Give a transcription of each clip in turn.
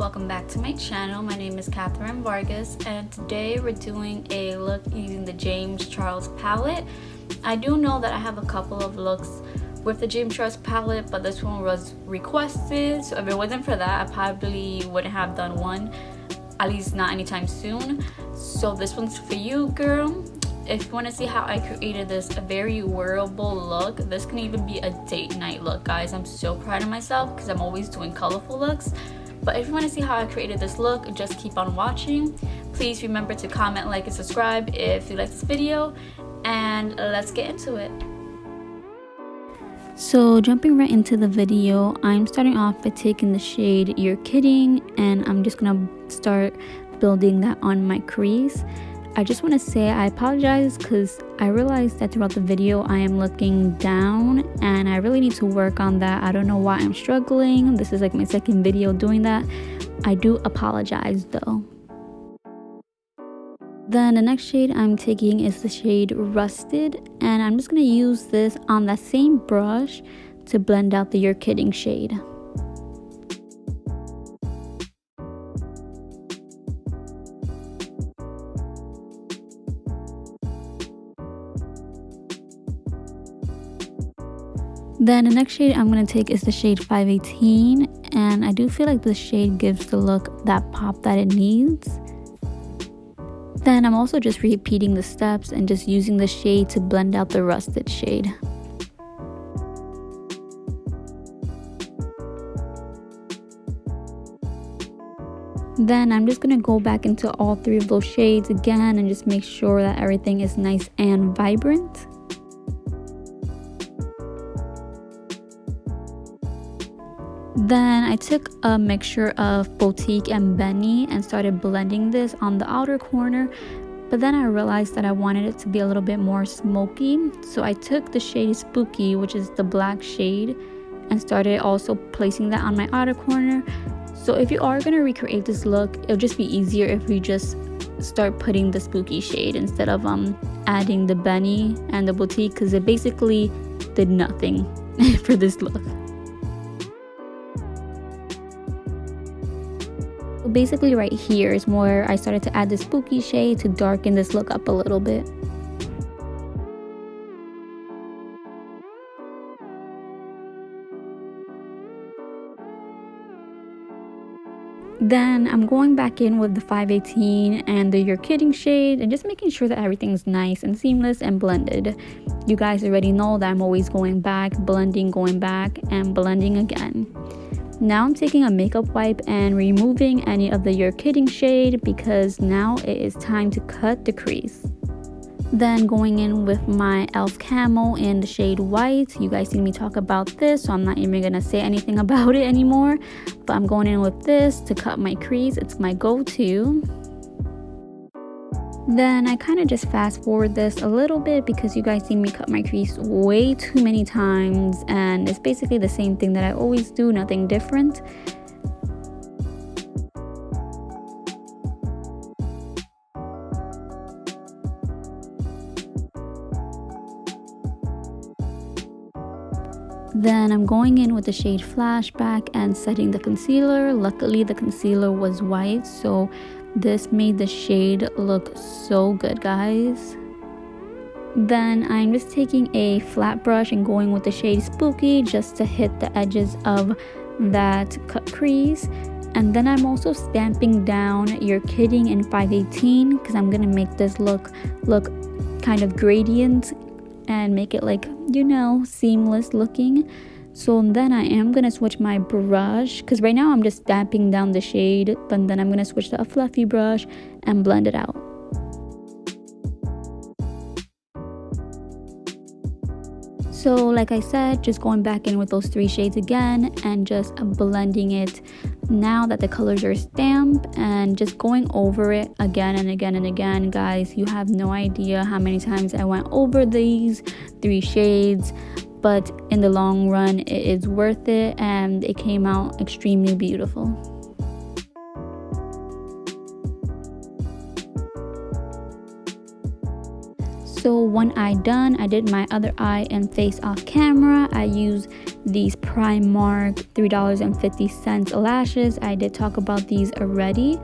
welcome back to my channel. My name is Katherine Vargas and today we're doing a look using the James Charles palette. I do know that I have a couple of looks with the James Charles palette, but this one was requested, so if it wasn't for that I probably wouldn't have done one, at least not anytime soon. So this one's for you, girl. If you want to see how I created this very wearable look, this can even be a date night look, guys. I'm so proud of myself because I'm always doing colorful looks. But if you want to see how I created this look, just keep on watching. Please remember to comment, like, and subscribe if you like this video, and let's get into it. So jumping right into the video, I'm starting off by taking the shade You're Kidding, and I'm just gonna start building that on my crease. I just want to say I apologize because I realized that throughout the video I am looking down and I really need to work on that. I don't know why I'm struggling. This is like my second video doing that. I do apologize though. Then the next shade I'm taking is the shade Rusted, and I'm just going to use this on that same brush to blend out the You're Kidding shade. Then the next shade I'm going to take is the shade 518, and I do feel like this shade gives the look that pop that it needs. Then I'm also just repeating the steps and just using the shade to blend out the Rusted shade. Then I'm just going to go back into all three of those shades again and just make sure that everything is nice and vibrant. Then I took a mixture of Boutique and Benny and started blending this on the outer corner, but then I realized that I wanted it to be a little bit more smoky, so I took the shade Spooky, which is the black shade, and started also placing that on my outer corner. So if you are going to recreate this look, it'll just be easier if we just start putting the Spooky shade instead of adding the Benny and the Boutique, because it basically did nothing for this look. Basically right here is where I started to add the Spooky shade to darken this look up a little bit. Then I'm going back in with the 518 and the You're Kidding shade and just making sure that everything's nice and seamless and blended. You guys already know that I'm always going back, blending, going back, and blending again. Now I'm taking a makeup wipe and removing any of the You're Kidding shade because now it is time to cut the crease. Then going in with my e.l.f. camo in the shade White. You guys see me talk about this, so I'm not even gonna say anything about it anymore. But I'm going in with this to cut my crease. It's my go-to. Then I kind of just fast forward this a little bit because you guys see me cut my crease way too many times, and it's basically the same thing that I always do, nothing different. Then I'm going in with the shade Flashback and setting the concealer. Luckily the concealer was white, so this made the shade look so good, guys. Then I'm just taking a flat brush and going with the shade Spooky just to hit the edges of that cut crease. And then I'm also stamping down You're Kidding in 518 because I'm gonna make this look kind of gradient and make it, like, you know, seamless looking. So then I am going to switch my brush because right now I'm just stamping down the shade, but then I'm going to switch to a fluffy brush and blend it out. So like I said, just going back in with those three shades again and just blending it now that the colors are stamped and just going over it again and again and again. Guys, you have no idea how many times I went over these three shades, but in the long run it is worth it and it came out extremely beautiful. So one eye done, I did my other eye and face off camera. I used these Primark $3.50 lashes. I did talk about these already.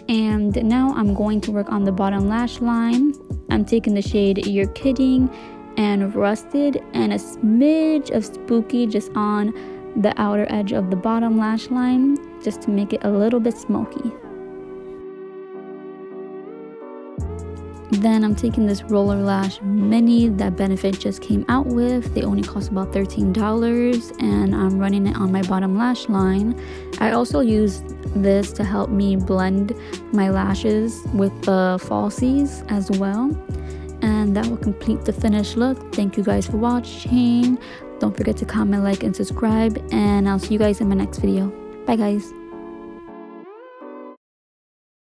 And now I'm going to work on the bottom lash line. I'm taking the shade You're Kidding and Rusted and a smidge of Spooky just on the outer edge of the bottom lash line, just to make it a little bit smoky. Then I'm taking this Roller Lash Mini that Benefit just came out with. They only cost about $13, and I'm running it on my bottom lash line. I also use this to help me blend my lashes with the falsies as well. And that will complete the finished look. Thank you guys for watching. Don't forget to comment, like, and subscribe, and I'll see you guys in my next video. Bye guys.